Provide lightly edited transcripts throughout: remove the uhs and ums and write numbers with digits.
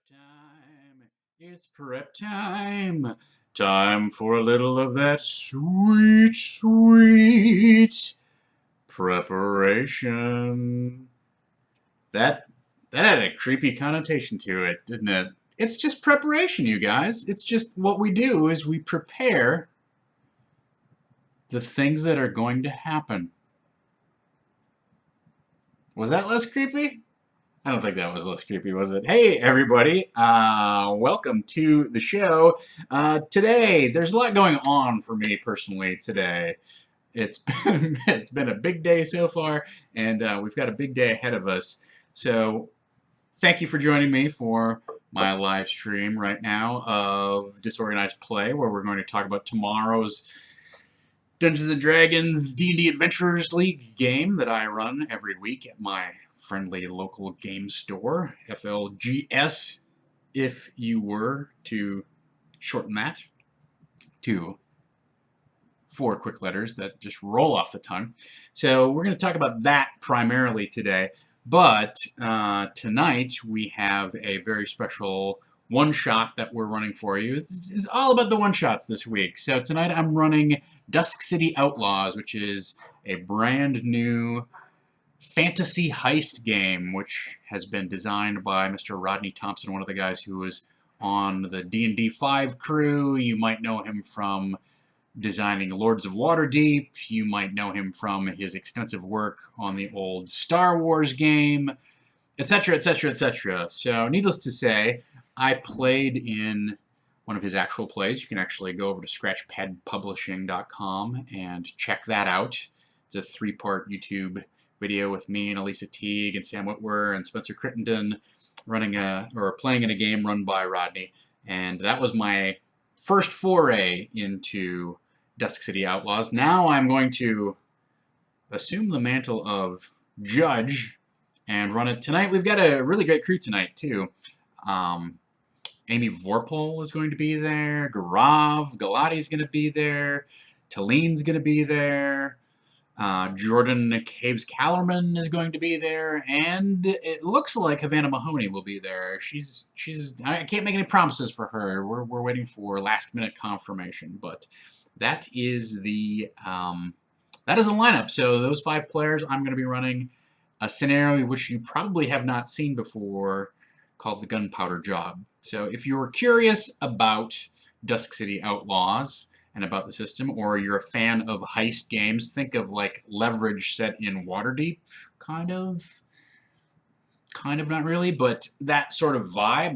time. It's prep time. Time for a little of that sweet, sweet preparation. That that had a creepy connotation to it, didn't it? It's just preparation, you guys. It's just what we do is we prepare the things that are going to happen. Was that less creepy? I don't think that was less creepy, was it? Hey, everybody. Welcome to the show. Today, there's a lot going on for me personally today. It's been a big day so far, and we've got a big day ahead of us. So thank you for joining me for my live stream right now of Disorganized Play, where we're going to talk about tomorrow's Dungeons & Dragons D&D Adventurers League game that I run every week at my friendly local game store, FLGS, if you were to shorten that to 4 quick letters that just roll off the tongue. So we're going to talk about that primarily today, but tonight we have a very special one-shot that we're running for you. It's all about the one-shots this week. So tonight I'm running Dusk City Outlaws, which is a brand new fantasy heist game, which has been designed by Mr. Rodney Thompson, one of the guys who was on the D&D 5 crew. You might know him from designing Lords of Waterdeep. You might know him from his extensive work on the old Star Wars game, etc., etc., etc. So, needless to say, I played in one of his actual plays. You can actually go over to scratchpadpublishing.com and check that out. It's a 3-part YouTube video with me and Elisa Teague and Sam Whitwer and Spencer Crittenden playing in a game run by Rodney. And that was my first foray into Dusk City Outlaws. Now I'm going to assume the mantle of judge and run it. Tonight we've got a really great crew tonight too. Amy Vorpal is going to be there. Garav Galati's going to be there. Talene's going to be there. Jordan Caves-Callerman is going to be there, and it looks like Havana Mahoney will be there. I can't make any promises for her. We're waiting for last-minute confirmation, but that is the lineup. So those 5 players, I'm going to be running a scenario which you probably have not seen before, called the Gunpowder Job. So if you're curious about Dusk City Outlaws and about the system, or you're a fan of heist games, think of like Leverage set in Waterdeep, kind of not really, but that sort of vibe,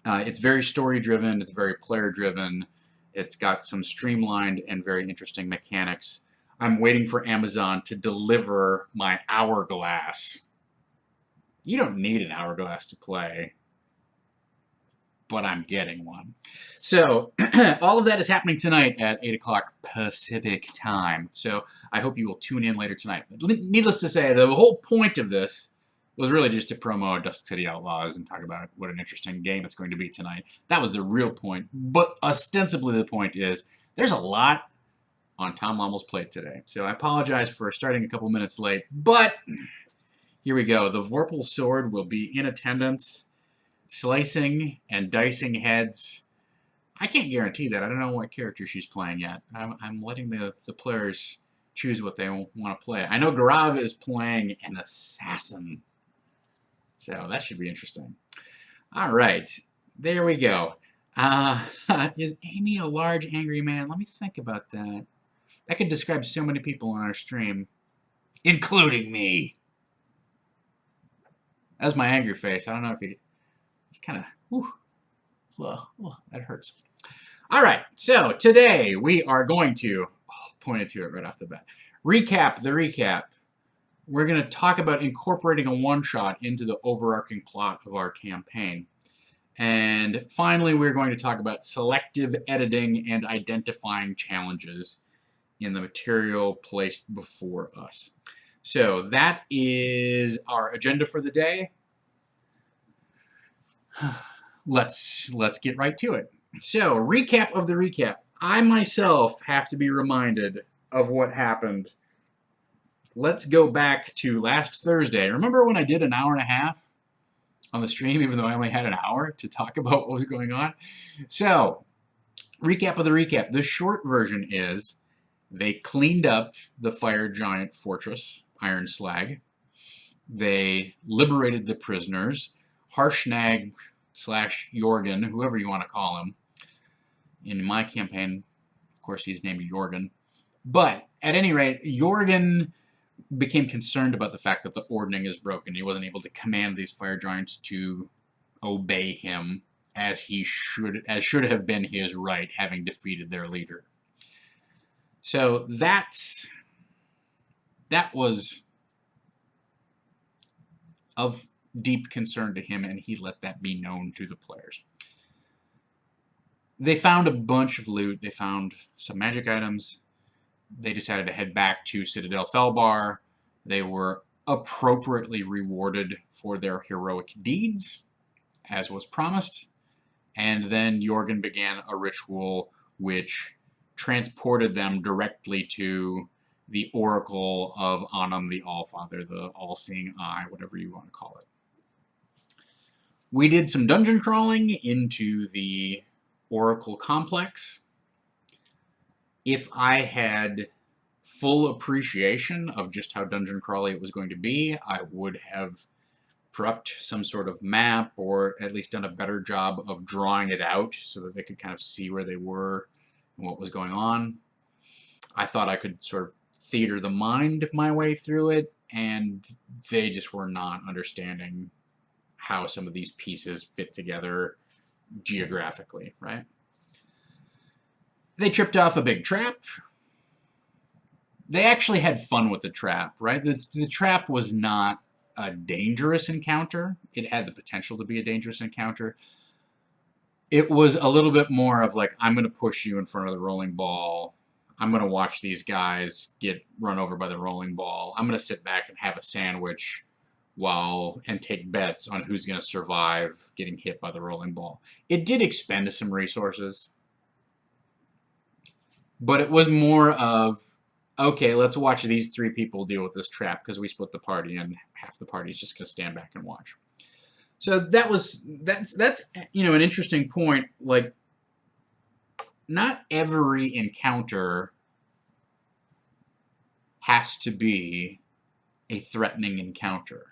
it's very story driven, it's very player driven, it's got some streamlined and very interesting mechanics. I'm waiting for Amazon to deliver my hourglass. You don't need an hourglass to play, but I'm getting one. So all of that is happening tonight at 8 o'clock Pacific time. So I hope you will tune in later tonight. Needless to say, the whole point of this was really just to promo Dusk City Outlaws and talk about what an interesting game it's going to be tonight. That was the real point. But ostensibly the point is there's a lot on Tom Lommel's plate today. So I apologize for starting a couple minutes late, but here we go. The Vorpal Sword will be in attendance, slicing and dicing heads. I can't guarantee that. I don't know what character she's playing yet. I'm letting the players choose what they want to play. I know Garav is playing an assassin, so that should be interesting. All right, there we go. Is Amy a large, angry man? Let me think about that. That could describe so many people on our stream, including me. That's my angry face. I don't know if you... It's kind of... that hurts. All right, so today we are going to... pointed to it right off the bat. Recap the recap. We're going to talk about incorporating a one-shot into the overarching plot of our campaign. And finally, we're going to talk about selective editing and identifying challenges in the material placed before us. So that is our agenda for the day. Let's get right to it. So, recap of the recap. I myself have to be reminded of what happened. Let's go back to last Thursday. Remember when I did an hour and a half on the stream, even though I only had an hour to talk about what was going on. So, recap of the recap. The short version is they cleaned up the fire giant fortress, Iron Slag. They liberated the prisoners. Harshnag / Jorgen, whoever you want to call him. In my campaign, of course, he's named Jorgen. But at any rate, Jorgen became concerned about the fact that the ordning is broken. He wasn't able to command these fire giants to obey him as should have been his right, having defeated their leader. So that was of deep concern to him, and he let that be known to the players. They found a bunch of loot. They found some magic items. They decided to head back to Citadel Felbar. They were appropriately rewarded for their heroic deeds, as was promised. And then Jorgen began a ritual which transported them directly to the Oracle of Anum the Allfather, the All-Seeing Eye, whatever you want to call it. We did some dungeon crawling into the Oracle complex. If I had full appreciation of just how dungeon crawly it was going to be, I would have prepped some sort of map, or at least done a better job of drawing it out so that they could kind of see where they were and what was going on. I thought I could sort of theater the mind my way through it, and they just were not understanding how some of these pieces fit together geographically, right? They tripped off a big trap. They actually had fun with the trap, right? The trap was not a dangerous encounter. It had the potential to be a dangerous encounter. It was a little bit more of like, I'm going to push you in front of the rolling ball. I'm going to watch these guys get run over by the rolling ball. I'm going to sit back and have a sandwich and take bets on who's going to survive getting hit by the rolling ball. It did expend some resources, but it was more of, okay, let's watch these three people deal with this trap because we split the party and half the party is just going to stand back and watch. So that's you know, an interesting point. Like, not every encounter has to be a threatening encounter.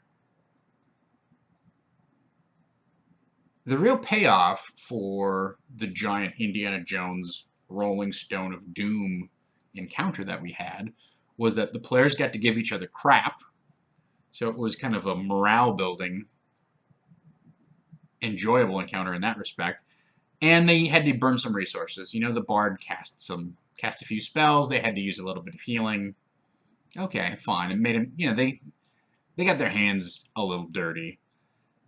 The real payoff for the giant Indiana Jones Rolling Stone of Doom encounter that we had was that the players got to give each other crap. So it was kind of a morale building, enjoyable encounter in that respect. And they had to burn some resources. You know, the bard cast a few spells. They had to use a little bit of healing. Okay, fine. It made them, you know, they got their hands a little dirty.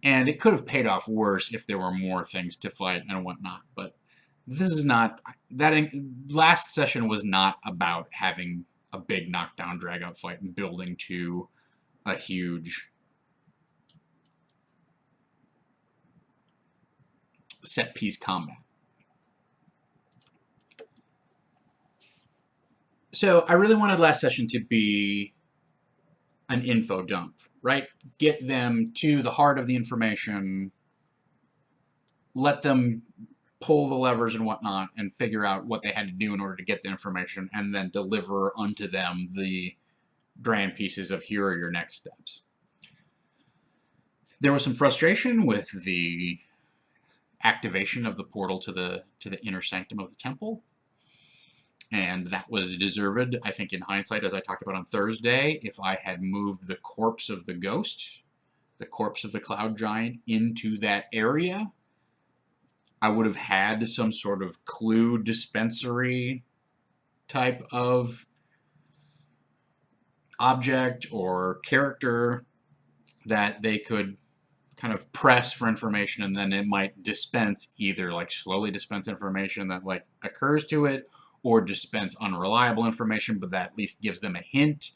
And it could have paid off worse if there were more things to fight and whatnot. But this is not, last session was not about having a big knockdown, drag-out fight and building to a huge set-piece combat. So I really wanted last session to be an info dump, right? Get them to the heart of the information, let them pull the levers and whatnot, and figure out what they had to do in order to get the information, and then deliver unto them the grand pieces of here are your next steps. There was some frustration with the activation of the portal to the inner sanctum of the temple, and that was deserved. I think in hindsight, as I talked about on Thursday, if I had moved the corpse of the ghost, the corpse of the cloud giant, into that area, I would have had some sort of clue dispensary type of object or character that they could kind of press for information, and then it might dispense, either like slowly dispense information that like occurs to it, or dispense unreliable information, but that at least gives them a hint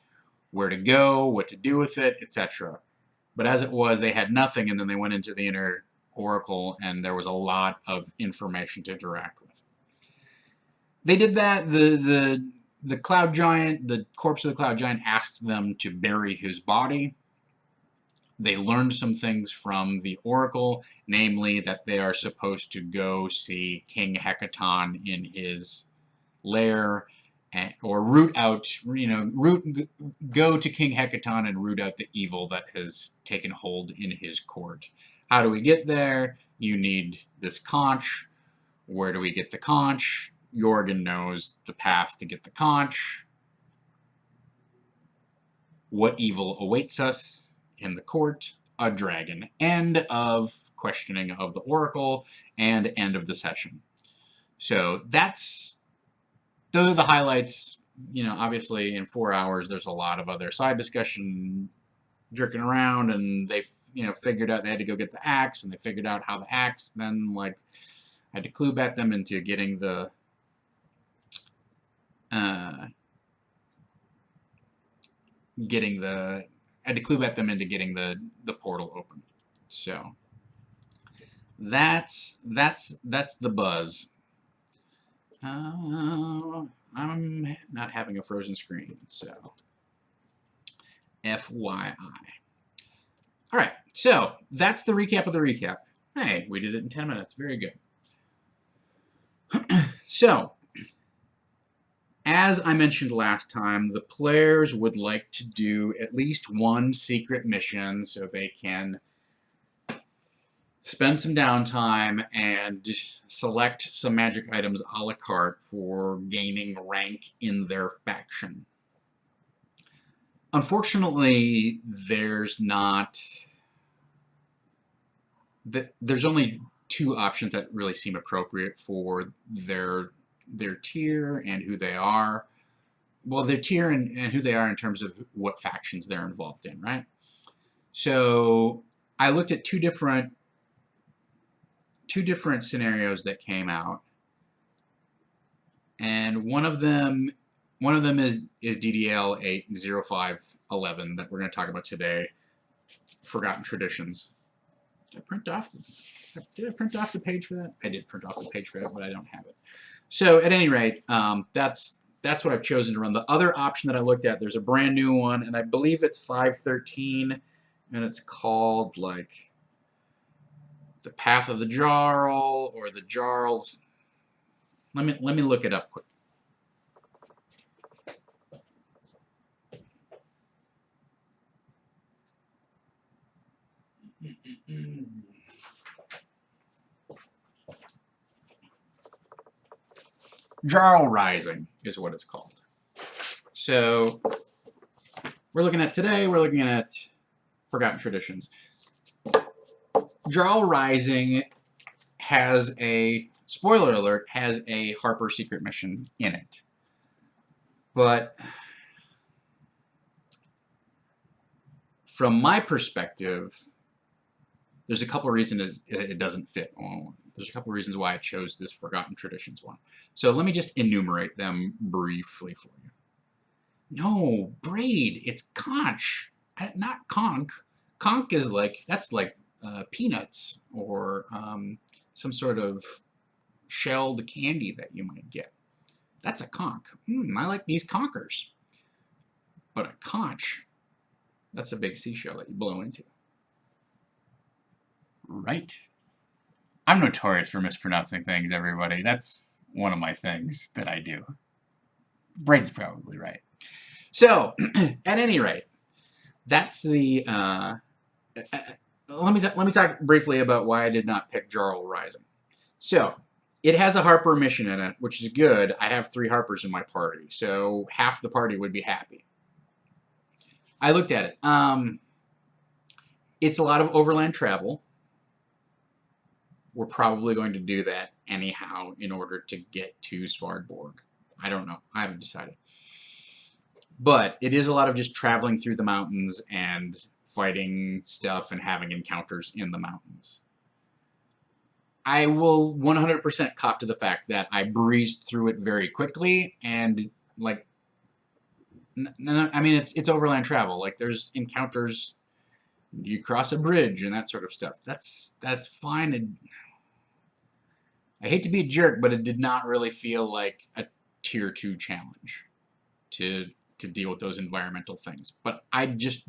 where to go, what to do with it, etc. But as it was, they had nothing, and then they went into the inner oracle, and there was a lot of information to interact with. They did that. The cloud giant, the corpse of the cloud giant, asked them to bury his body. they learned some things from the Oracle, namely that they are supposed to go see King Hecaton in his lair, or root out, go to King Hecaton and root out the evil that has taken hold in his court. How do we get there? You need this conch. Where do we get the conch? Jorgen knows the path to get the conch. What evil awaits us in the court? A dragon. End of questioning of the Oracle and end of the session. So those are the highlights. Obviously in 4 hours there's a lot of other side discussion jerking around, and they figured out they had to go get the axe, and they figured out how the axe then had to clue back them into getting the portal open. So that's the buzz. I'm not having a frozen screen, so FYI. All right, so that's the recap of the recap. Hey, we did it in 10 minutes. Very good. So, as I mentioned last time, the players would like to do at least one secret mission so they can spend some downtime and select some magic items a la carte for gaining rank in their faction. Unfortunately, there's only 2 options that really seem appropriate for their tier and who they are. Well, their tier and who they are in terms of what factions they're involved in, right? So I looked at two different scenarios that came out, and one of them is DDL 80511 that we're going to talk about today. Forgotten Traditions. Did I print off the page for that? I did print off the page for that, but I don't have it. So at any rate, that's what I've chosen to run. The other option that I looked at, there's a brand new one, and I believe it's 513, and it's called like the Path of the Jarl or the Jarls. Let me look it up quick. Jarl Rising is what it's called. So we're looking at Forgotten Traditions. Jarl Rising has a, spoiler alert, has a Harper secret mission in it. But from my perspective, there's a couple reasons it doesn't fit. There's a couple reasons why I chose this Forgotten Traditions one. So let me just enumerate them briefly for you. No, braid. It's conch, not conch. Conch is that's like peanuts or some sort of shelled candy that you might get. That's a conch. I like these conkers. But a conch, that's a big seashell that you blow into. Right. I'm notorious for mispronouncing things, everybody. That's one of my things that I do. Braid's probably right. So, at any rate, that's the... let me talk briefly about why I did not pick Jarl Rising. So, it has a Harper mission in it, which is good. I have 3 Harpers in my party, so half the party would be happy. I looked at it. It's a lot of overland travel. We're probably going to do that anyhow in order to get to Svardborg. I don't know. I haven't decided. But it is a lot of just traveling through the mountains and fighting stuff and having encounters in the mountains. I will 100% cop to the fact that I breezed through it very quickly, and I mean, it's overland travel. Like, there's encounters, you cross a bridge and that sort of stuff. That's fine. I hate to be a jerk, but it did not really feel like a tier 2 challenge to deal with those environmental things. But I just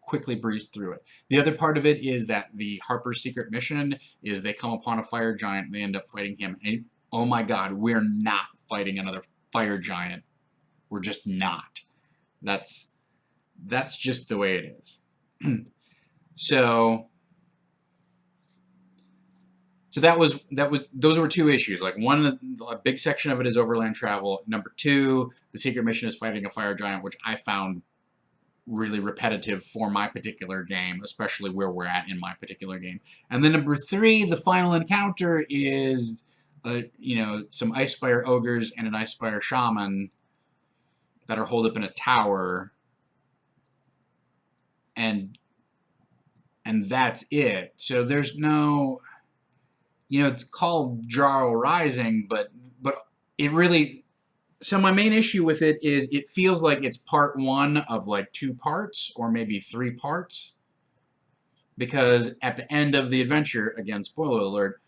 quickly breeze through it. The other part of it is that the Harper's secret mission is they come upon a fire giant and they end up fighting him. And oh my god, we're not fighting another fire giant. We're just not. That's just the way it is. So those were two issues. Like one, a big section of it is overland travel. Number two, the secret mission is fighting a fire giant, which I found really repetitive for my particular game, especially where we're at in my particular game. And then number three, the final encounter is, some Icespire ogres and an Icespire shaman that are holed up in a tower, and that's it. So there's no, it's called Jarl Rising, but it really. So my main issue with it is it feels like it's part one of like 2 parts or maybe 3 parts. Because at the end of the adventure, again, spoiler alert,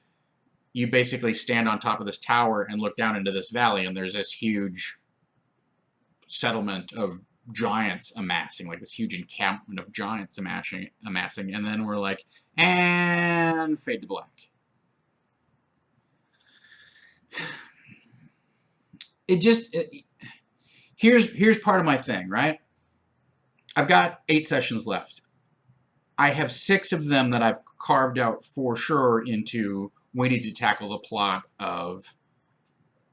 you basically stand on top of this tower and look down into this valley, and there's this huge settlement of giants amassing, like this huge encampment of giants amassing, and then we're like, and fade to black. Here's part of my thing, right? I've got 8 sessions left. I have 6 of them that I've carved out for sure into we need to tackle the plot of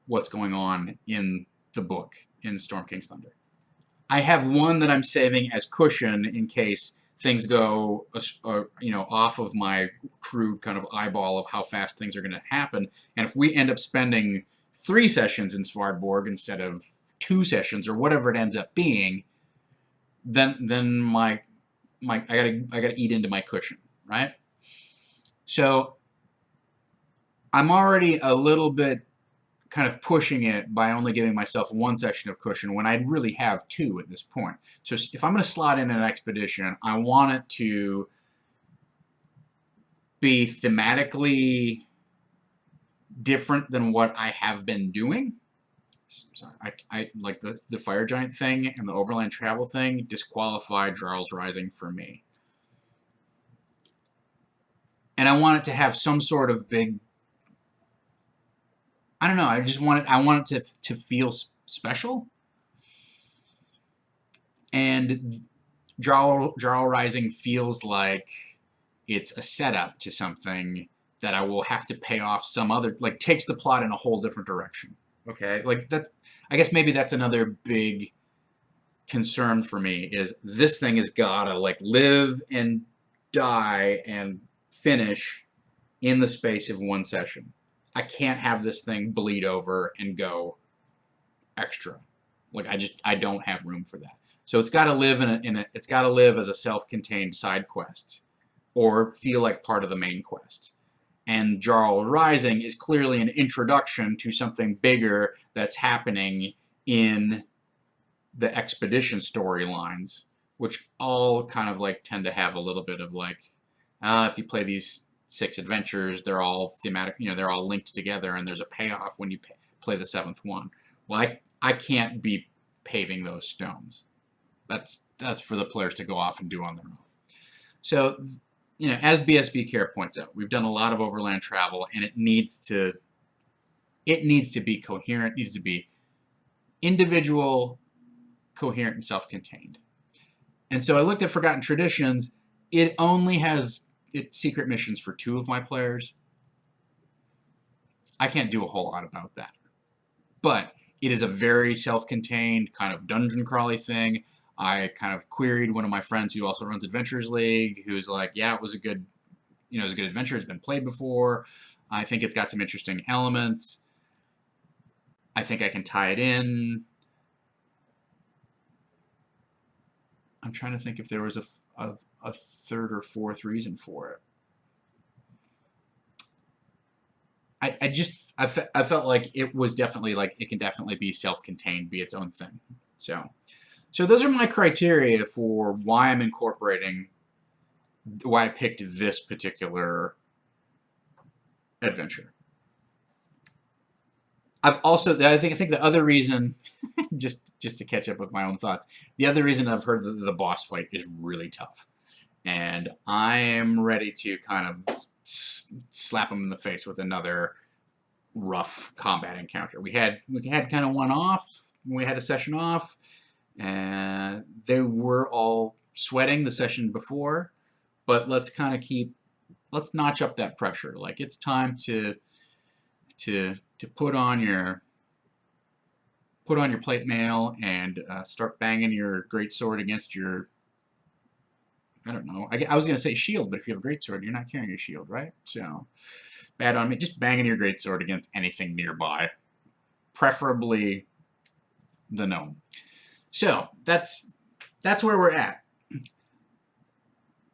what's going on in the book in Storm King's Thunder. I have 1 that I'm saving as cushion in case things go, off of my crude kind of eyeball of how fast things are going to happen. And if we end up spending 3 sessions in Svardborg instead of 2 sessions or whatever it ends up being, then I gotta eat into my cushion, right? So I'm already a little bit kind of pushing it by only giving myself 1 section of cushion when I'd really have 2 at this point. So if I'm going to slot in an expedition, I want it to be thematically different than what I have been doing. So I like the fire giant thing and the overland travel thing disqualified Jarl's Rising for me. And I want it to have some sort of big, I don't know, I want it to feel special. And Jarl Rising feels like it's a setup to something that I will have to pay off some other, like takes the plot in a whole different direction. Okay, like that. I guess maybe that's another big concern for me is this thing has gotta like live and die and finish in the space of 1 session. I can't have this thing bleed over and go extra. Like I don't have room for that. So it's got to live it's got to live as a self-contained side quest or feel like part of the main quest. And Jarl Rising is clearly an introduction to something bigger that's happening in the expedition storylines, which all kind of like tend to have a little bit of like, if you play these 6 adventures, they're all thematic, they're all linked together, and there's a payoff when you play the 7th one. Well, I can't be paving those stones. That's for the players to go off and do on their own. So, as BSB Care points out, we've done a lot of overland travel, and it needs to be coherent, needs to be individual, coherent, and self-contained. And so I looked at Forgotten Traditions. It only has secret missions for 2 of my players. I can't do a whole lot about that. But it is a very self-contained kind of dungeon crawly thing. I kind of queried one of my friends who also runs Adventures League, who's like, yeah, it was a good adventure. It's been played before. I think it's got some interesting elements. I think I can tie it in. I'm trying to think if there was a 3rd or 4th reason for it. I felt like it was definitely like it can definitely be self-contained, be its own thing. So those are my criteria for why I'm incorporating, why I picked this particular adventure. I've also, I think the other reason, just to catch up with my own thoughts, the other reason I've heard that the boss fight is really tough. and I am ready to kind of slap him in the face with another rough combat encounter. We had kind of one off. We had a session off, and they were all sweating the session before, but let's notch up that pressure. Like, it's time to put on your plate mail and start banging your greatsword against your, I don't know. I was gonna say shield, but if you have a greatsword, you're not carrying a shield, right? So bad on me. Just banging your greatsword against anything nearby, preferably the gnome. So that's where we're at.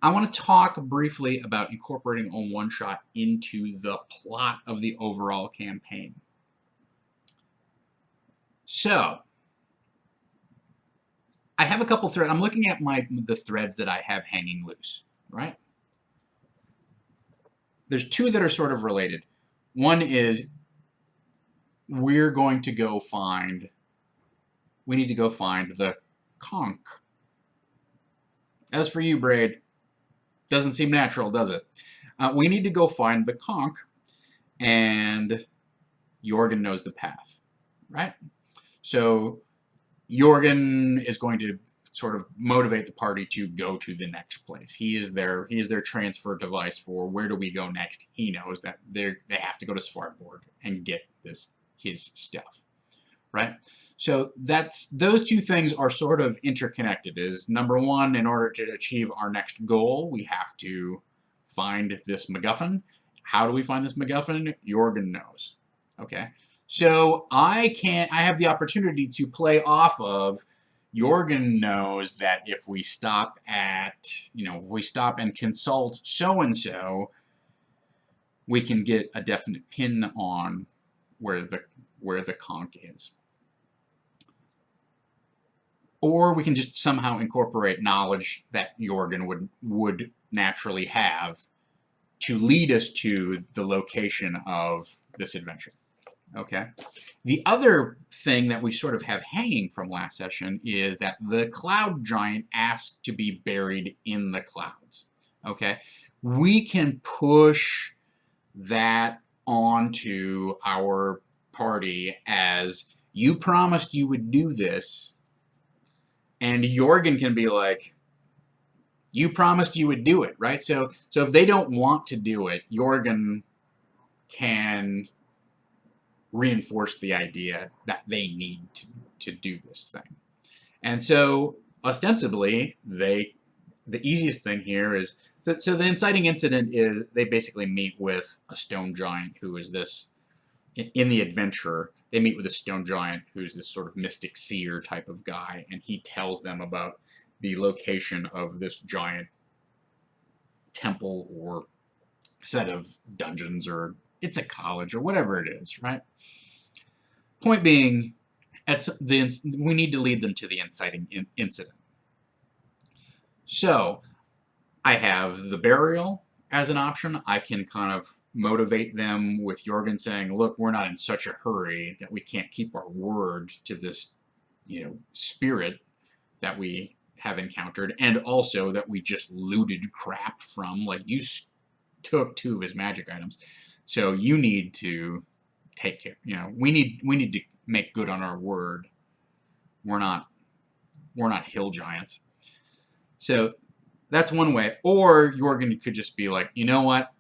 I want to talk briefly about incorporating a one-shot into the plot of the overall campaign. So I have a couple threads. I'm looking at the threads that I have hanging loose, right? There's two that are sort of related. One is we need to go find the conch. As for you, Braid, doesn't seem natural, does it? We need to go find the conch, and Jorgen knows the path, right? So Jorgen is going to sort of motivate the party to go to the next place. He is their transfer device for where do we go next. He knows that they have to go to Svartborg and get his stuff, right? So those two things are sort of interconnected. Is number one, in order to achieve our next goal, we have to find this MacGuffin. How do we find this MacGuffin? Jorgen knows. Okay. So I have the opportunity to play off of Jorgen knows that if we stop and consult so-and-so, we can get a definite pin on where the conch is. Or we can just somehow incorporate knowledge that Jorgen would naturally have to lead us to the location of this adventure. Okay. The other thing that we sort of have hanging from last session is that the cloud giant asked to be buried in the clouds. Okay. We can push that onto our party as you promised you would do this, and Jorgen can be like, you promised you would do it, right? So if they don't want to do it, Jorgen can reinforce the idea that they need to do this thing. And so ostensibly, the easiest thing here is, so the inciting incident is they basically meet with a stone giant who is this, in the adventure, they meet with a stone giant who's this sort of mystic seer type of guy, and he tells them about the location of this giant temple or set of dungeons, or it's a college or whatever it is, right? Point being, we need to lead them to the inciting incident. So I have the burial as an option. I can kind of motivate them with Jorgen saying, look, we're not in such a hurry that we can't keep our word to this, spirit that we have encountered, and also that we just looted crap from. Like, you took 2 of his magic items, so you need to take care. We need to make good on our word. We're not hill giants. So that's one way. Or Jorgen could just be like, you know what?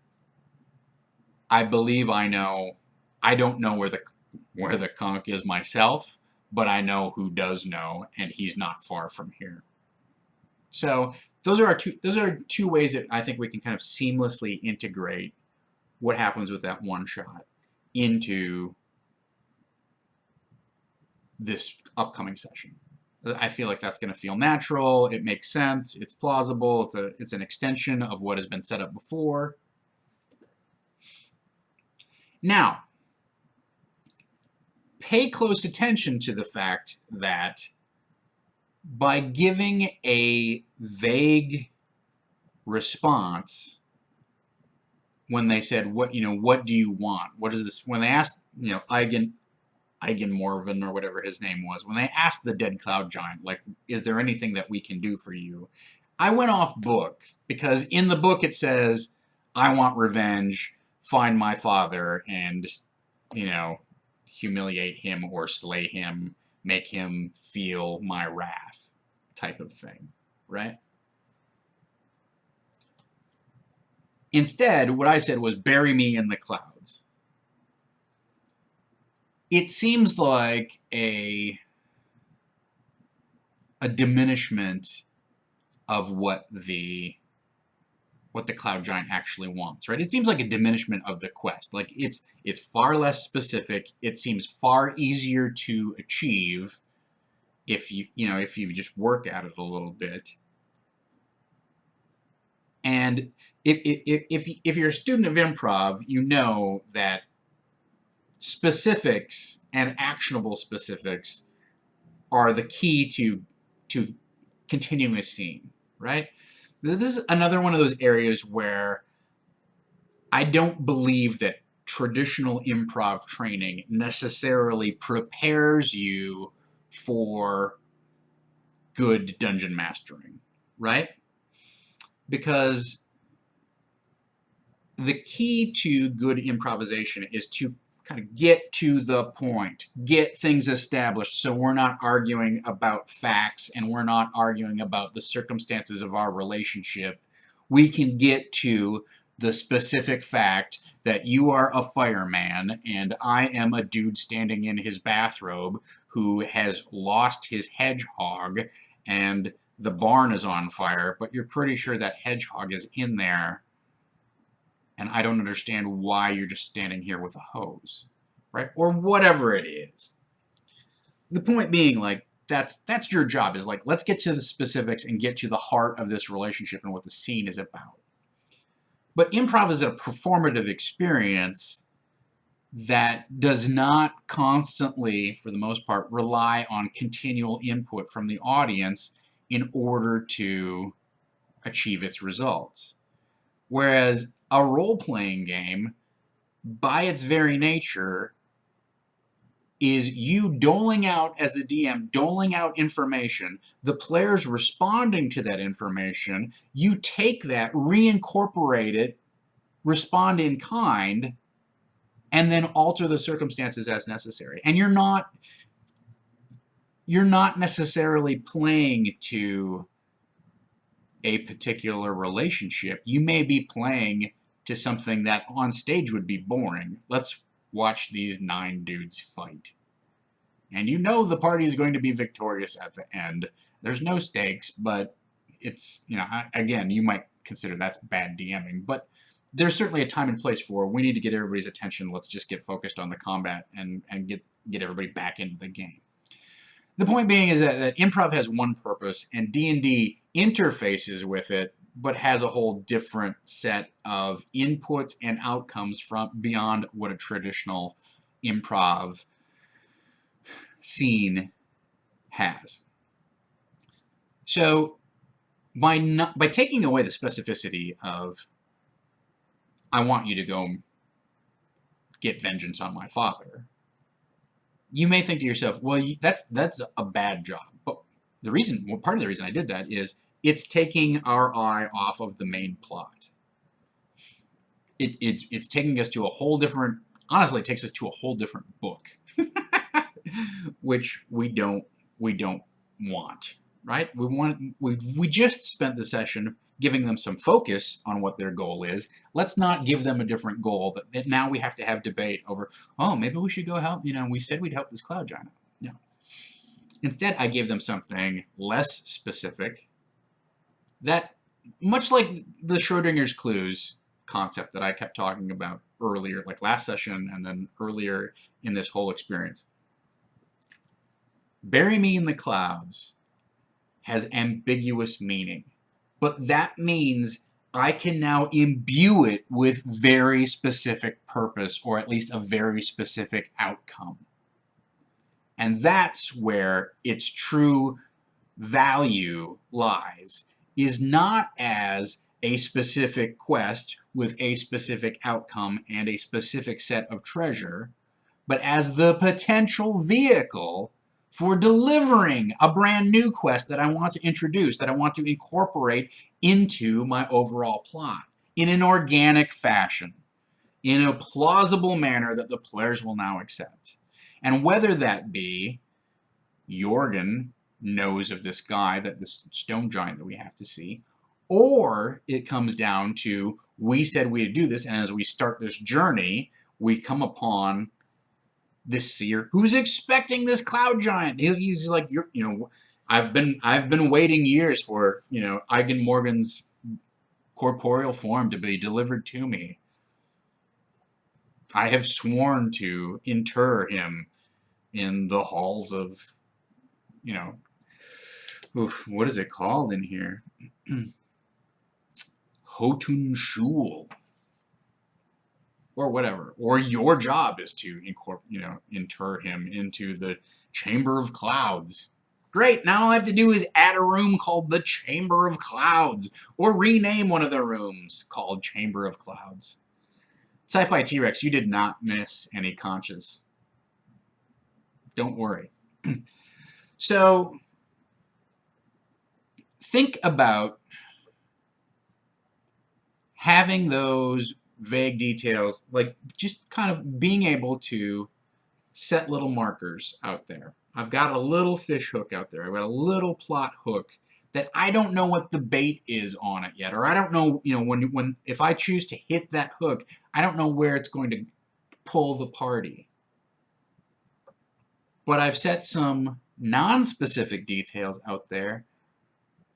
I believe I know. I don't know where the conch is myself, but I know who does know, and he's not far from here. So those are two ways that I think we can kind of seamlessly integrate what happens with that one shot into this upcoming session. I feel like that's going to feel natural. It makes sense. It's plausible. It's an extension of what has been set up before. Now, pay close attention to the fact that by giving a vague response, when they said, what do you want? What is this? When they asked, Eigenmorven or whatever his name was, when they asked the dead cloud giant, like, is there anything that we can do for you? I went off book because in the book it says, I want revenge, find my father, and, you know, humiliate him or slay him, make him feel my wrath type of thing, right? Instead, what I said was, bury me in the clouds. It seems like a diminishment of what the cloud giant actually wants, right? It seems like a diminishment of the quest. Like it's far less specific. It seems far easier to achieve if you just work at it a little bit. And if you're a student of improv, you know that specifics and actionable specifics are the key to continuing a scene, right? This is another one of those areas where I don't believe that traditional improv training necessarily prepares you for good dungeon mastering, right? Because the key to good improvisation is to kind of get to the point, get things established so we're not arguing about facts and we're not arguing about the circumstances of our relationship. We can get to the specific fact that you are a fireman and I am a dude standing in his bathrobe who has lost his hedgehog and the barn is on fire, but you're pretty sure that hedgehog is in there and I don't understand why you're just standing here with a hose, right? Or whatever it is. The point being, like, that's your job, is like, let's get to the specifics and get to the heart of this relationship and what the scene is about. But improv is a performative experience that does not constantly, for the most part, rely on continual input from the audience in order to achieve its results. Whereas a role-playing game, by its very nature, is you doling out, as the DM, doling out information, the players responding to that information, you take that, reincorporate it, respond in kind, and then alter the circumstances as necessary. And you're not necessarily playing to a particular relationship. You may be playing to something that on stage would be boring. Let's watch these 9 dudes fight. And you know the party is going to be victorious at the end. There's no stakes, but it's, again, you might consider that's bad DMing, but there's certainly a time and place for, we need to get everybody's attention, let's just get focused on the combat and get everybody back into the game. The point being is that improv has one purpose, and D&D interfaces with it, but has a whole different set of inputs and outcomes from beyond what a traditional improv scene has. So by taking away the specificity of, I want you to go get vengeance on my father, you may think to yourself, well, that's a bad job. But part of the reason I did that is it's taking our eye off of the main plot. It's taking us to a whole different, honestly, it takes us to a whole different book, which we don't want, right? We just spent the session giving them some focus on what their goal is. Let's not give them a different goal that now we have to have debate over, oh, maybe we should go help, we said we'd help this cloud giant. No. Instead, I gave them something less specific that, much like the Schrodinger's clues concept that I kept talking about earlier, like last session and then earlier in this whole experience. Bury me in the clouds has ambiguous meaning, but that means I can now imbue it with very specific purpose, or at least a very specific outcome. And that's where its true value lies, is not as a specific quest with a specific outcome and a specific set of treasure, but as the potential vehicle for delivering a brand new quest that I want to introduce, that I want to incorporate into my overall plot in an organic fashion, in a plausible manner that the players will now accept. And whether that be Jorgen knows of this guy, that this stone giant that we have to see, or it comes down to we said we'd do this, and as we start this journey, we come upon this seer who's expecting this cloud giant. He's like, I've been waiting years for, Eigen Morgan's corporeal form to be delivered to me. I have sworn to inter him in the halls of, what is it called in here? Hotun Shul. Or whatever. Or your job is to inter him into the Chamber of Clouds. Great, now all I have to do is add a room called the Chamber of Clouds, or rename one of the rooms called Chamber of Clouds. Sci-Fi T-Rex, you did not miss any conches. Don't worry. So, think about having those vague details, like just kind of being able to set little markers out there. I've got a little fish hook out there. I've got a little plot hook that I don't know what the bait is on it yet, or I don't know, when if I choose to hit that hook, I don't know where it's going to pull the party. But I've set some non-specific details out there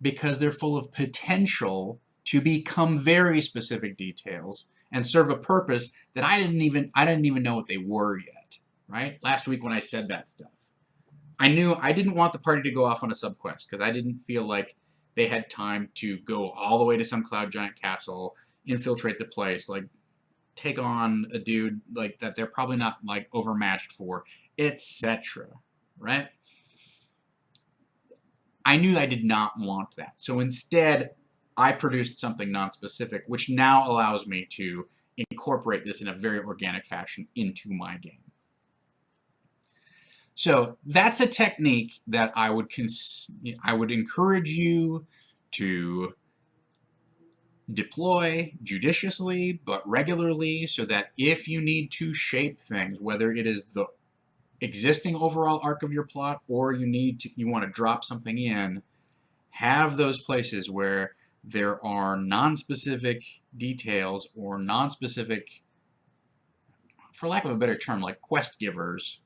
because they're full of potential to become very specific details and serve a purpose that I didn't even know what they were yet, right? Last week when I said that stuff, I knew I didn't want the party to go off on a subquest because I didn't feel like they had time to go all the way to some cloud giant castle, infiltrate the place, like take on a dude like that they're probably not like overmatched for, etc. Right? I knew I did not want that. So instead, I produced something non-specific, which now allows me to incorporate this in a very organic fashion into my game. So that's a technique that I would encourage you to deploy judiciously but regularly, so that if you need to shape things, whether it is the existing overall arc of your plot or you want to drop something in, have those places where there are non-specific details or non-specific, for lack of a better term, like quest givers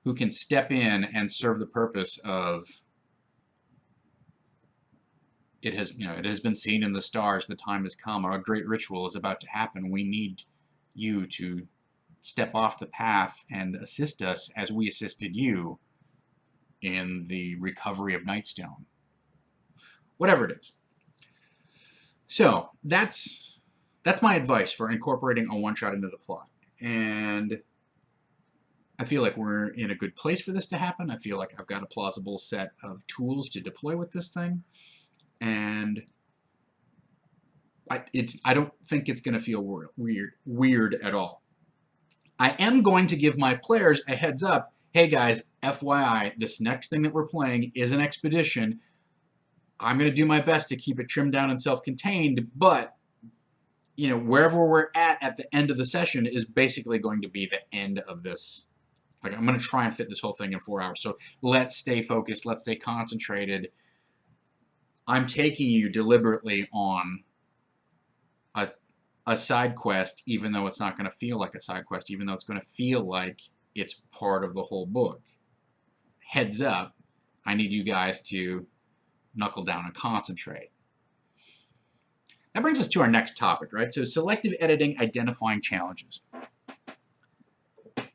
who can step in and serve the purpose of it has been seen in the stars, the time has come, or a great ritual is about to happen. We need you to step off the path and assist us as we assisted you in the recovery of Nightstone. Whatever it is. So that's my advice for incorporating a one-shot into the plot. And I feel like we're in a good place for this to happen. I feel like I've got a plausible set of tools to deploy with this thing. And I don't think it's going to feel weird at all. I am going to give my players a heads up. Hey guys, FYI, this next thing that we're playing is an expedition. I'm going to do my best to keep it trimmed down and self-contained, but wherever we're at the end of the session is basically going to be the end of this. Like, I'm going to try and fit this whole thing in 4 hours. So let's stay focused. Let's stay concentrated. I'm taking you deliberately on a side quest, even though it's not going to feel like a side quest, even though it's going to feel like it's part of the whole book. Heads up, I need you guys to knuckle down and concentrate. That brings us to our next topic, right? So selective editing, identifying challenges.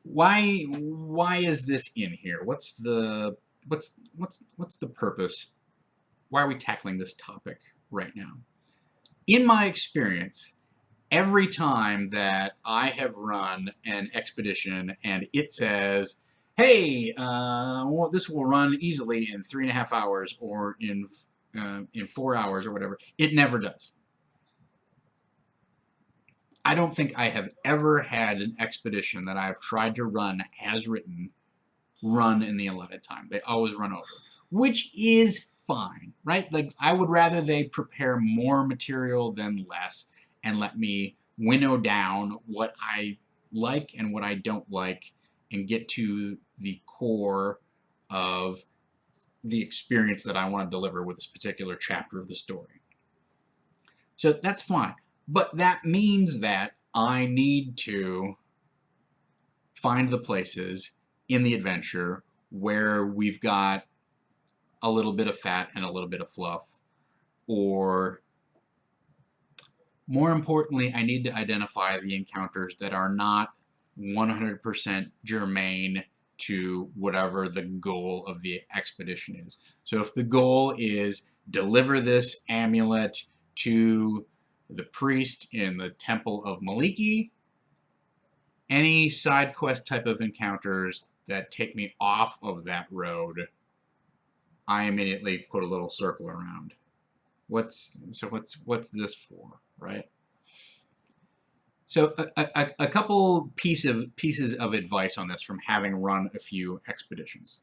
Why is this in here? What's the purpose? Why are we tackling this topic right now? In my experience, every time that I have run an expedition and it says, hey, this will run easily in 3.5 hours or in 4 hours or whatever, it never does. I don't think I have ever had an expedition that I've tried to run as written run in the allotted time. They always run over, which is fine, right? Like, I would rather they prepare more material than less and let me winnow down what I like and what I don't like and get to the core of the experience that I want to deliver with this particular chapter of the story. So that's fine. But that means that I need to find the places in the adventure where we've got a little bit of fat and a little bit of fluff. Or more importantly, I need to identify the encounters that are not 100% germane to whatever the goal of the expedition is. So if the goal is deliver this amulet to the priest in the Temple of Maliki, any side quest type of encounters that take me off of that road, I immediately put a little circle around. What's this for, right? So a couple pieces of advice on this from having run a few expeditions.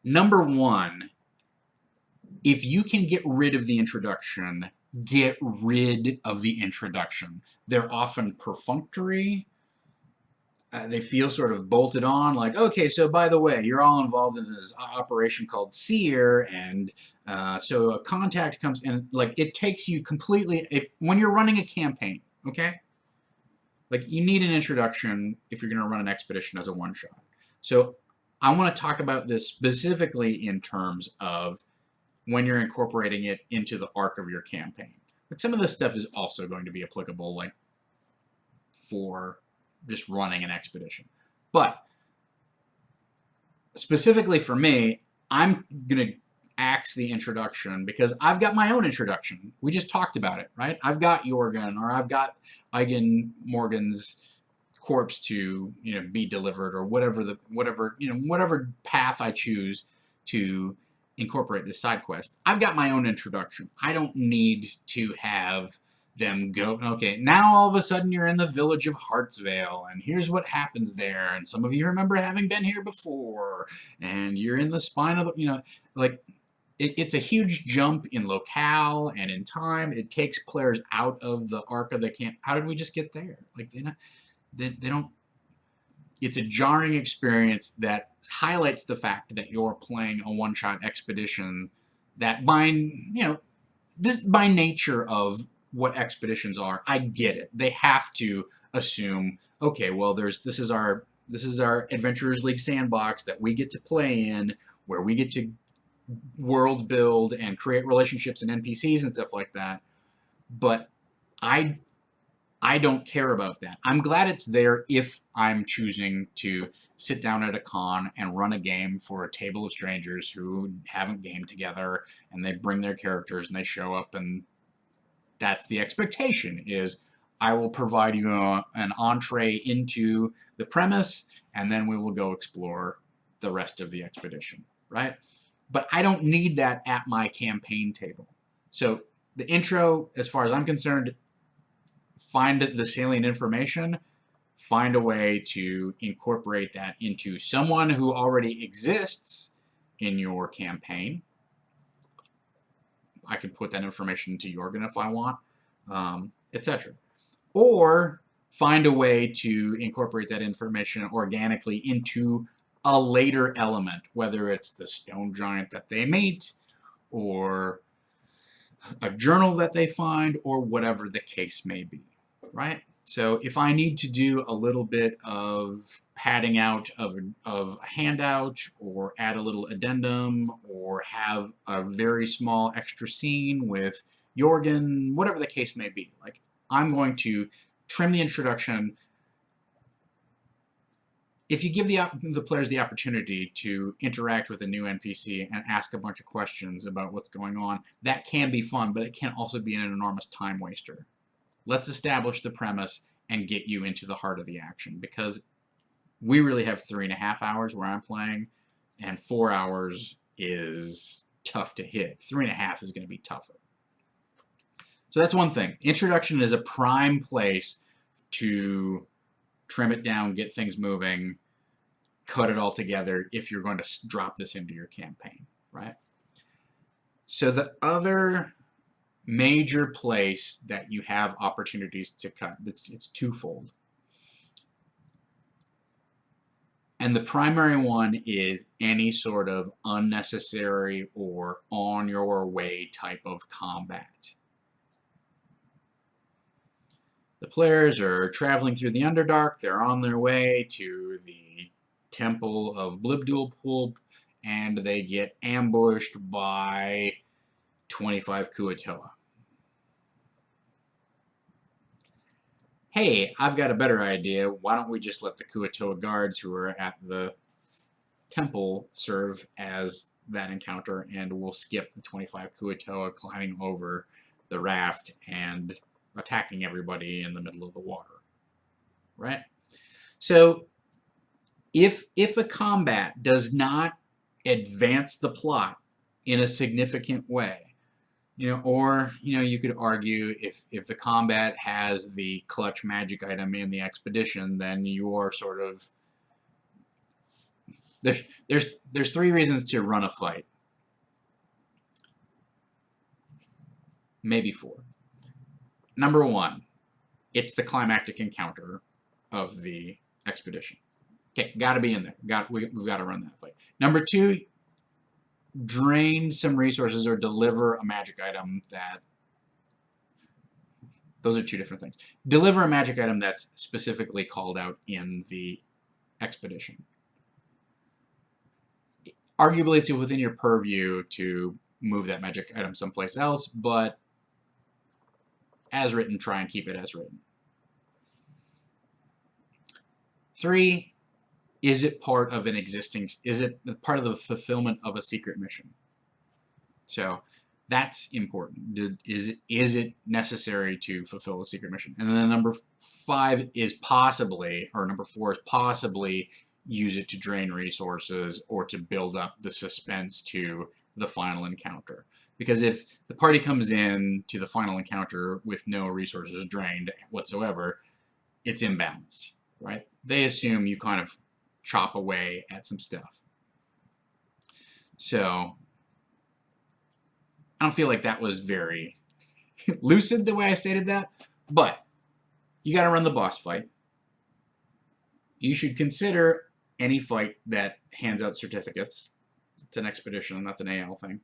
Number one, if you can get rid of the introduction, get rid of the introduction. They're often perfunctory. They feel sort of bolted on, like, okay, so by the way, you're all involved in this operation called Seer, and so a contact comes, and like it takes you completely, when you're running a campaign, okay? Like, you need an introduction if you're going to run an expedition as a one-shot. So I want to talk about this specifically in terms of when you're incorporating it into the arc of your campaign. But some of this stuff is also going to be applicable, like, for just running an expedition. But specifically for me, I'm going to axe the introduction because I've got my own introduction. We just talked about it, right? I've got Jorgen, or I've got Eigen Morgan's corpse to, be delivered, or whatever path I choose to incorporate this side quest. I've got my own introduction. I don't need to have them go, okay, now all of a sudden you're in the village of Hartsvale, and here's what happens there, and some of you remember having been here before, and you're in the spine of the, like, it's a huge jump in locale and in time. It takes players out of the arc of the camp. How did we just get there? Like, they don't. It's a jarring experience that highlights the fact that you're playing a one-shot expedition. That by nature of what expeditions are, I get it. They have to assume, okay, well, this is our Adventurers League sandbox that we get to play in, where we get to world build and create relationships and NPCs and stuff like that. But I don't care about that. I'm glad it's there if I'm choosing to sit down at a con and run a game for a table of strangers who haven't gamed together, and they bring their characters and they show up, and that's the expectation, is I will provide you an entree into the premise, and then we will go explore the rest of the expedition, right? But I don't need that at my campaign table. So the intro, as far as I'm concerned, find the salient information, find a way to incorporate that into someone who already exists in your campaign. I can put that information into Jorgen if I want, etc. Or find a way to incorporate that information organically into a later element, whether it's the stone giant that they meet, or a journal that they find, or whatever the case may be, right? So if I need to do a little bit of padding out of a handout, or add a little addendum, or have a very small extra scene with Jorgen, whatever the case may be, like, I'm going to trim the introduction. If you give the players the opportunity to interact with a new NPC and ask a bunch of questions about what's going on, that can be fun, but it can also be an enormous time waster. Let's establish the premise and get you into the heart of the action, because we really have 3.5 hours where I'm playing, and 4 hours is tough to hit. 3.5 is going to be tougher. So that's one thing. Introduction is a prime place to trim it down, get things moving, cut it all together if you're going to drop this into your campaign, right? So the other major place that you have opportunities to cut, it's twofold. And the primary one is any sort of unnecessary or on your way type of combat. The players are traveling through the Underdark. They're on their way to the Temple of Blibdoolpoolp, and they get ambushed by 25 Kuatoa. Hey, I've got a better idea. Why don't we just let the Kuatoa guards who are at the temple serve as that encounter, and we'll skip the 25 Kuatoa climbing over the raft and attacking everybody in the middle of the water, right? So if a combat does not advance the plot in a significant way, or you could argue if the combat has the clutch magic item in the expedition, then you are sort of there's three reasons to run a fight, maybe four. Number one, it's the climactic encounter of the expedition. Okay, got to be in there. We've got to run that fight. Number two, drain some resources or deliver a magic item that... Those are two different things. Deliver a magic item that's specifically called out in the expedition. Arguably, it's within your purview to move that magic item someplace else, but as written, try and keep it as written. Three, is it part of an existing... Is it part of the fulfillment of a secret mission? So that's important. Is it necessary to fulfill a secret mission? And then number five is possibly, or number four is possibly, use it to drain resources or to build up the suspense to the final encounter. Because if the party comes in to the final encounter with no resources drained whatsoever, it's imbalanced, right? They assume you kind of chop away at some stuff. So I don't feel like that was very lucid the way I stated that, but you got to run the boss fight. You should consider any fight that hands out certificates. It's an expedition, and that's an AL thing.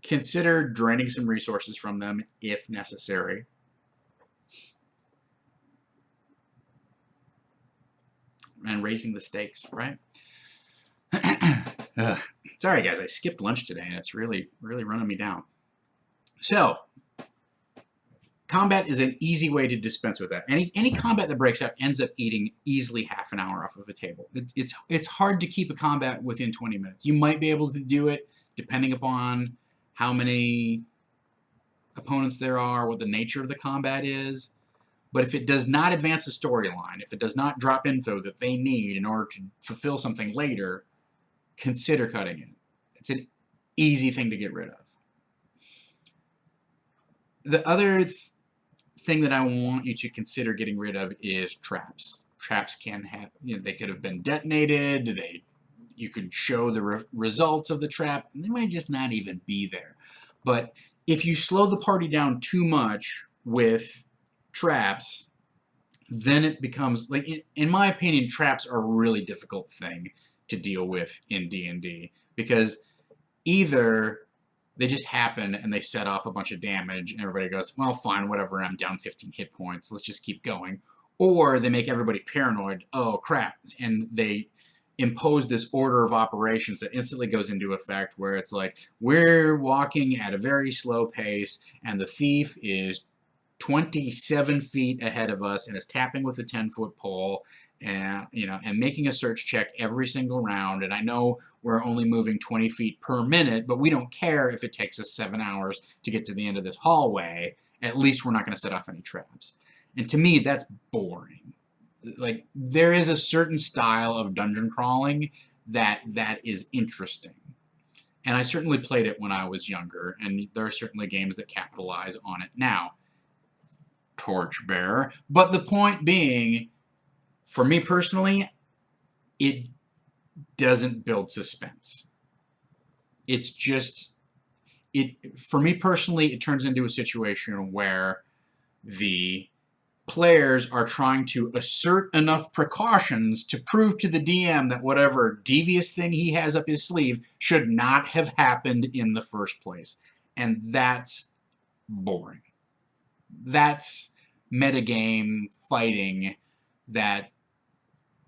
Consider draining some resources from them if necessary. And raising the stakes, right? Sorry, guys, I skipped lunch today, and it's really running me down. So, combat is an easy way to dispense with that. Any combat that breaks out ends up eating easily half an hour off of a table. It's hard to keep a combat within 20 minutes. You might be able to do it depending upon how many opponents there are, what the nature of the combat is. But if it does not advance the storyline, if it does not drop info that they need in order to fulfill something later, consider cutting it. It's an easy thing to get rid of. The other thing that I want you to consider getting rid of is traps. Traps can have, they could have been detonated. You could show the results of the trap, and they might just not even be there. But if you slow the party down too much with traps, then it becomes, like, in my opinion, traps are a really difficult thing to deal with in D&D, because either they just happen and they set off a bunch of damage and everybody goes, well, fine, whatever, I'm down 15 hit points, let's just keep going. Or they make everybody paranoid, oh crap, and they impose this order of operations that instantly goes into effect where it's like, we're walking at a very slow pace and the thief is 27 feet ahead of us and is tapping with a 10-foot pole and making a search check every single round, and I know we're only moving 20 feet per minute, but we don't care if it takes us 7 hours to get to the end of this hallway. At least we're not going to set off any traps. And to me, that's boring. Like, there is a certain style of dungeon crawling that is interesting. And I certainly played it when I was younger, and there are certainly games that capitalize on it now. torchbearer. But the point being, for me personally, it doesn't build suspense. It's just, for me personally, it turns into a situation where the players are trying to assert enough precautions to prove to the DM that whatever devious thing he has up his sleeve should not have happened in the first place. And that's boring. That's metagame fighting that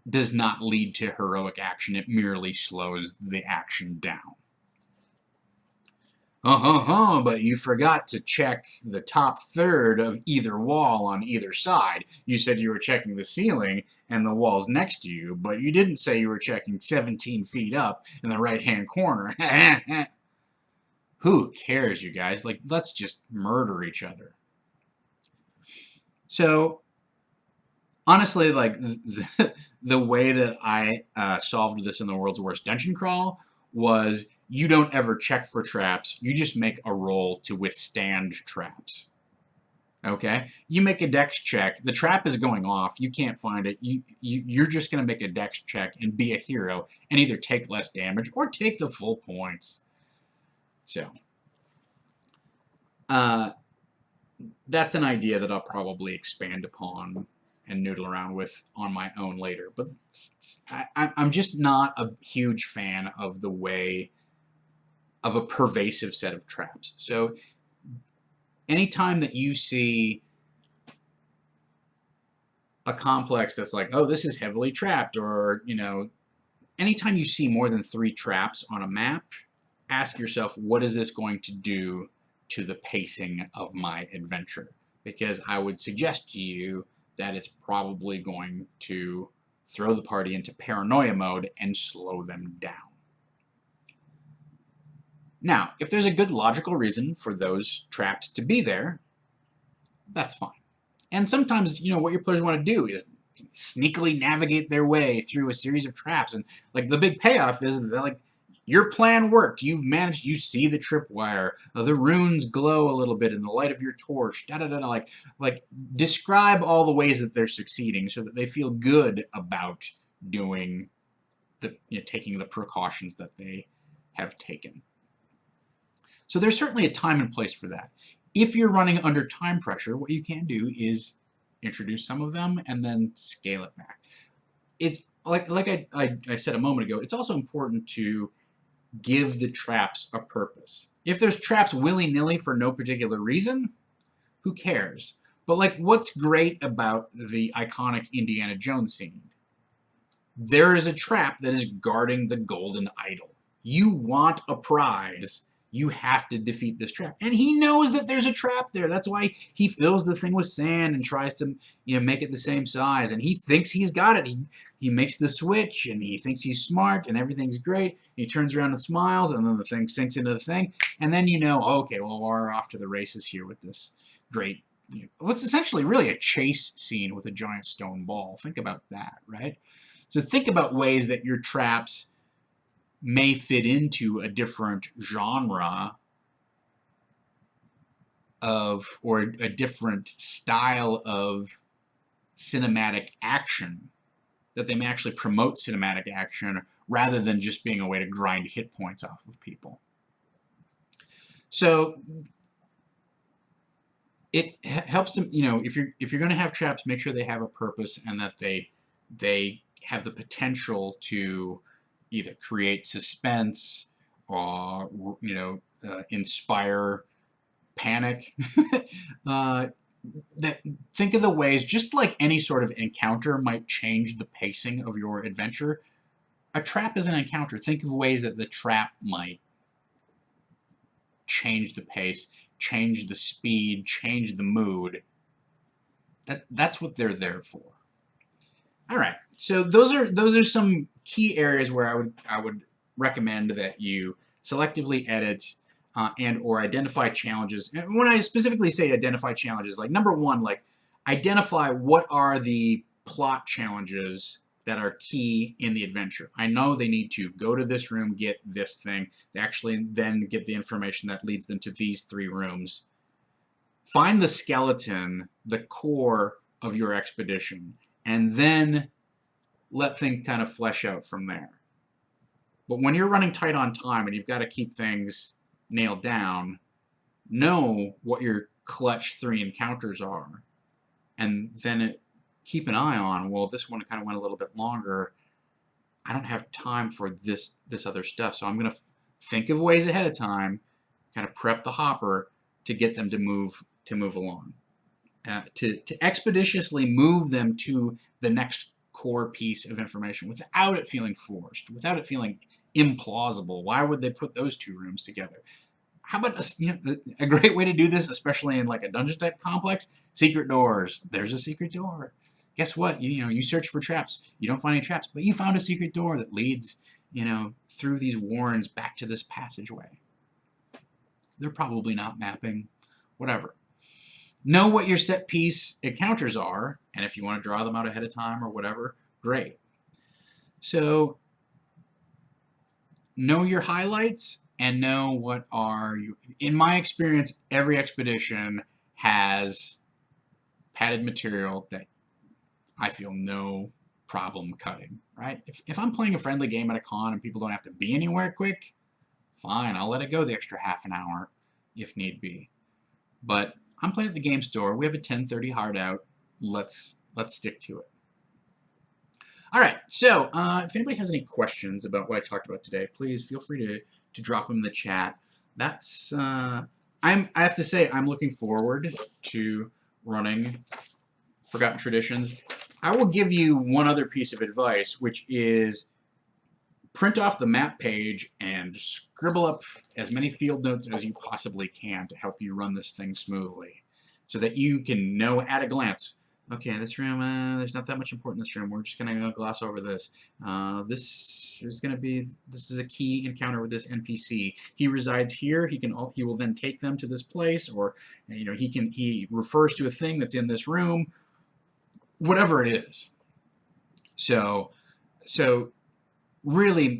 does not lead to heroic action. It merely slows the action down. But you forgot to check the top third of either wall on either side. You said you were checking the ceiling and the walls next to you, but you didn't say you were checking 17 feet up in the right-hand corner. Who cares, you guys? Like, let's just murder each other. So, honestly, like, the way that I solved this in the World's Worst Dungeon Crawl was you don't ever check for traps. You just make a roll to withstand traps. Okay? You make a dex check. The trap is going off. You can't find it. You're just going to make a dex check and be a hero and either take less damage or take the full points. So, that's an idea that I'll probably expand upon and noodle around with on my own later. But I'm just not a huge fan of the way of a pervasive set of traps. So anytime that you see a complex that's like, oh, this is heavily trapped, or, you know, anytime you see more than 3 traps on a map, ask yourself, what is this going to do to the pacing of my adventure? Because I would suggest to you that it's probably going to throw the party into paranoia mode and slow them down. Now, if there's a good logical reason for those traps to be there, that's fine. And sometimes, you know, what your players want to do is sneakily navigate their way through a series of traps. And, like, the big payoff is that, like, your plan worked. You've managed, you see the tripwire, the runes glow a little bit in the light of your torch, da-da-da-da. Like, describe all the ways that they're succeeding so that they feel good about doing taking the precautions that they have taken. So there's certainly a time and place for that. If you're running under time pressure, what you can do is introduce some of them and then scale it back. It's like I said a moment ago, it's also important to give the traps a purpose. If there's traps willy-nilly for no particular reason, who cares? But, like, what's great about the iconic Indiana Jones scene? There is a trap that is guarding the golden idol. You want a prize, you have to defeat this trap. And he knows that there's a trap there. That's why he fills the thing with sand and tries to, make it the same size. And he thinks he's got it. He makes the switch, and he thinks he's smart, and everything's great. He turns around and smiles, and then the thing sinks into the thing. And then okay, well, we're off to the races here with this great, what's essentially really a chase scene with a giant stone ball. Think about that, right? So think about ways that your traps may fit into a different genre or a different style of cinematic action, that they may actually promote cinematic action rather than just being a way to grind hit points off of people. So it helps to, if you're going to have traps, make sure they have a purpose and that they have the potential to either create suspense or, inspire panic. Think of the ways, just like any sort of encounter might change the pacing of your adventure, a trap is an encounter. Think of ways that the trap might change the pace, change the speed, change the mood. That's what they're there for. All right, so those are some key areas where I would recommend that you selectively edit and or identify challenges. And when I specifically say identify challenges, like number one, like identify what are the plot challenges that are key in the adventure. I know they need to go to this room, get this thing. They actually then get the information that leads them to these 3 rooms. Find the skeleton, the core of your expedition, and then let things kind of flesh out from there. But when you're running tight on time and you've got to keep things nailed down, know what your clutch 3 encounters are, and then keep an eye on, well, this one kind of went a little bit longer. I don't have time for this other stuff, so I'm going to think of ways ahead of time, kind of prep the hopper to get them to move along, to expeditiously move them to the next core piece of information without it feeling forced, without it feeling implausible. Why would they put those 2 rooms together? How about a great way to do this, especially in like a dungeon type complex? Secret doors. There's a secret door. Guess what? You search for traps. You don't find any traps, but you found a secret door that leads through these warrens back to this passageway. They're probably not mapping. Whatever. Know what your set piece encounters are, and if you want to draw them out ahead of time or whatever, great. So know your highlights and know what are you. In my experience, every expedition has padded material that I feel no problem cutting, right? If I'm playing a friendly game at a con and people don't have to be anywhere quick, fine, I'll let it go the extra half an hour if need be. But I'm playing at the game store. We have a 10:30 hard out. Let's stick to it. All right, so if anybody has any questions about what I talked about today, please feel free to drop them in the chat. That's I have to say I'm looking forward to running Forgotten Traditions. I will give you one other piece of advice, which is print off the map page and scribble up as many field notes as you possibly can to help you run this thing smoothly, so that you can know at a glance, okay, this room, there's not that much important in this room. We're just going to gloss over this. This is a key encounter with this NPC. He resides here. He will then take them to this place, or he refers to a thing that's in this room, whatever it is. So really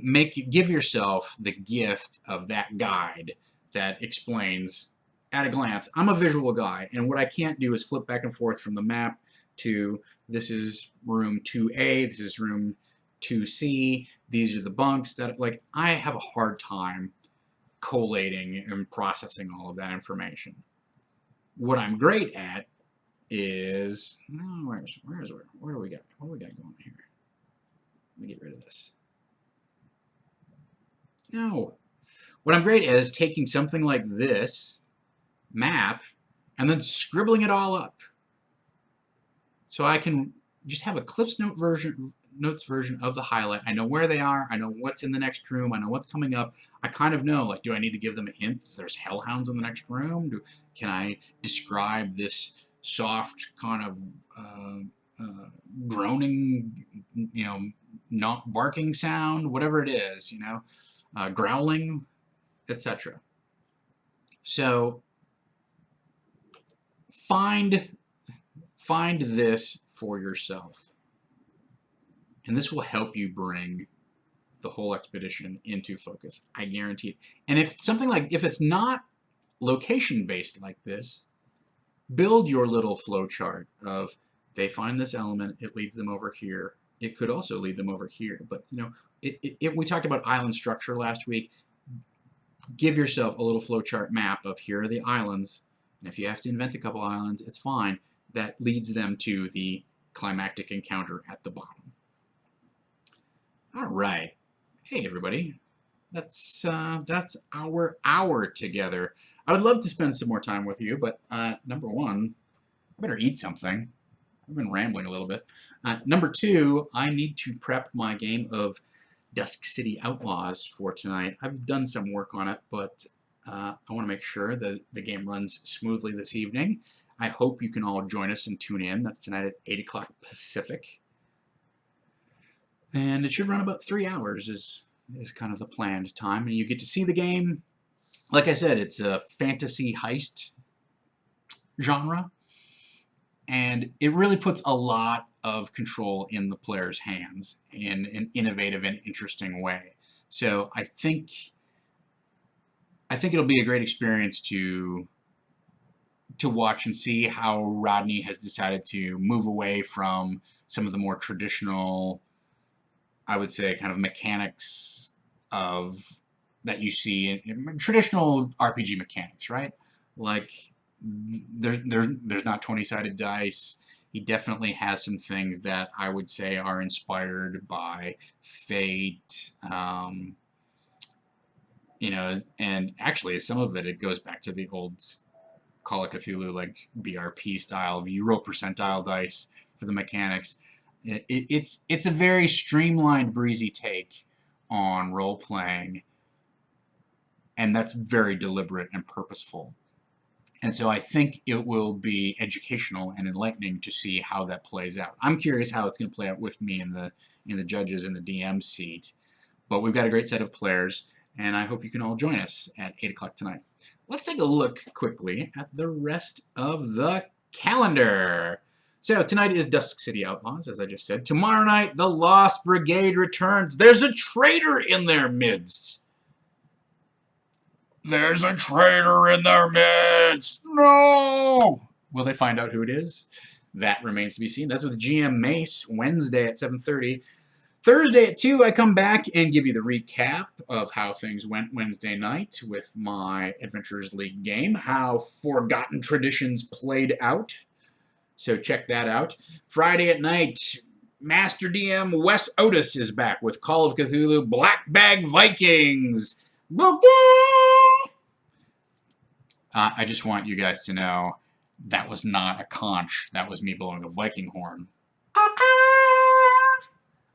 give yourself the gift of that guide that explains at a glance. I'm a visual guy, and what I can't do is flip back and forth from the map to this is room 2A, this is room 2C, these are the bunks that, like, I have a hard time collating and processing all of that information. What I'm great at is, where do we got? What do we got going here? Let me get rid of this. No. What I'm great at is taking something like this map and then scribbling it all up. So I can just have a Cliff's Notes version of the highlight. I know where they are. I know what's in the next room. I know what's coming up. I kind of know, like, do I need to give them a hint that there's hellhounds in the next room? Can I describe this soft kind of groaning, not barking sound, whatever it is, growling, etc. So find this for yourself, and this will help you bring the whole expedition into focus. I guarantee it. And if it's not location based like this, build your little flow chart of, they find this element, it leads them over here. It could also lead them over here, but we talked about island structure last week. Give yourself a little flowchart map of, here are the islands, and if you have to invent a couple islands, it's fine. That leads them to the climactic encounter at the bottom. All right. Hey, everybody. That's our hour together. I would love to spend some more time with you, but number one, I better eat something. I've been rambling a little bit. Number two, I need to prep my game of Dusk City Outlaws for tonight. I've done some work on it, but I want to make sure that the game runs smoothly this evening. I hope you can all join us and tune in. That's tonight at 8 o'clock Pacific. And it should run about 3 hours is kind of the planned time. And you get to see the game. Like I said, it's a fantasy heist genre. And it really puts a lot of control in the player's hands in an innovative and interesting way. So I think it'll be a great experience to to watch and see how Rodney has decided to move away from some of the more traditional, I would say, kind of mechanics of that you see in traditional RPG mechanics, right? Like there's not 20-sided dice. He definitely has some things that I would say are inspired by Fate, you know, and actually some of it goes back to the old Call of Cthulhu, like BRP style. You roll percentile dice for the mechanics. It's a very streamlined, breezy take on role playing, and that's very deliberate and purposeful. And so I think it will be educational and enlightening to see how that plays out. I'm curious how it's going to play out with me in the judges and the DM seat. But we've got a great set of players, and I hope you can all join us at 8 o'clock tonight. Let's take a look quickly at the rest of the calendar. So tonight is Dusk City Outlaws, as I just said. Tomorrow night, the Lost Brigade returns. There's a traitor in their midst. There's a traitor in their midst. No! Will they find out who it is? That remains to be seen. That's with GM Mace, Wednesday at 7:30. Thursday at 2, I come back and give you the recap of how things went Wednesday night with my Adventurers League game, how Forgotten Traditions played out. So check that out. Friday at night, Master DM Wes Otis is back with Call of Cthulhu Black Bag Vikings. I just want you guys to know that was not a conch. That was me blowing a Viking horn.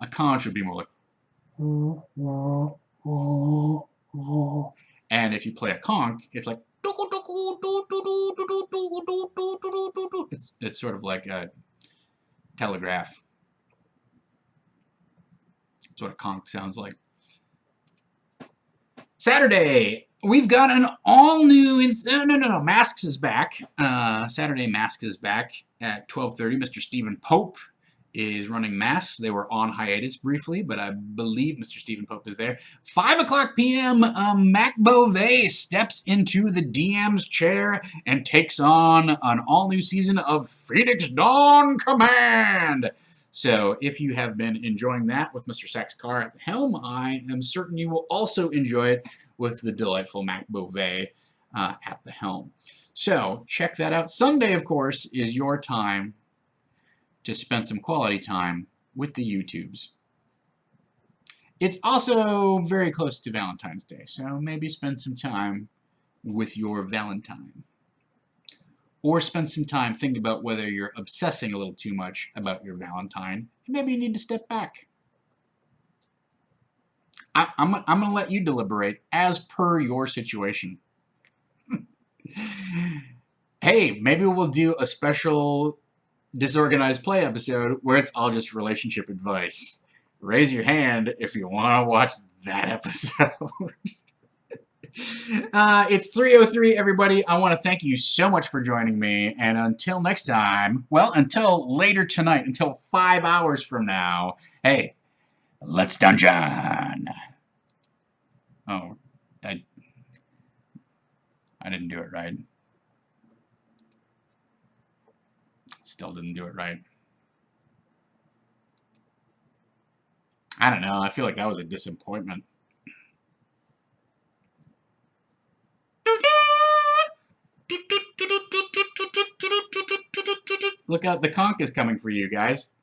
A conch would be more like... And if you play a conch, it's like... It's sort of like a telegraph. That's what a conch sounds like. Saturday, we've got an all-new... No. Masks is back. Saturday, Masks is back at 12:30. Mr. Stephen Pope is running Masks. They were on hiatus briefly, but I believe Mr. Stephen Pope is there. 5 o'clock p.m., Mac Beauvais steps into the DM's chair and takes on an all-new season of Phoenix Dawn Command. So if you have been enjoying that with Mr. Saxcar at the helm, I am certain you will also enjoy it with the delightful Mac Beauvais at the helm. So check that out. Sunday, of course, is your time to spend some quality time with the YouTubes. It's also very close to Valentine's Day, so maybe spend some time with your Valentine. Or spend some time thinking about whether you're obsessing a little too much about your Valentine, and maybe you need to step back. I'm going to let you deliberate as per your situation. Hey, maybe we'll do a special Disorganized Play episode where it's all just relationship advice. Raise your hand if you want to watch that episode. It's 3:03, everybody. I want to thank you so much for joining me. And until next time, well, until later tonight, until 5 hours from now, hey, let's dungeon. Oh, I didn't do it right. Still didn't do it right. I don't know. I feel like that was a disappointment. Look out, the conch is coming for you guys.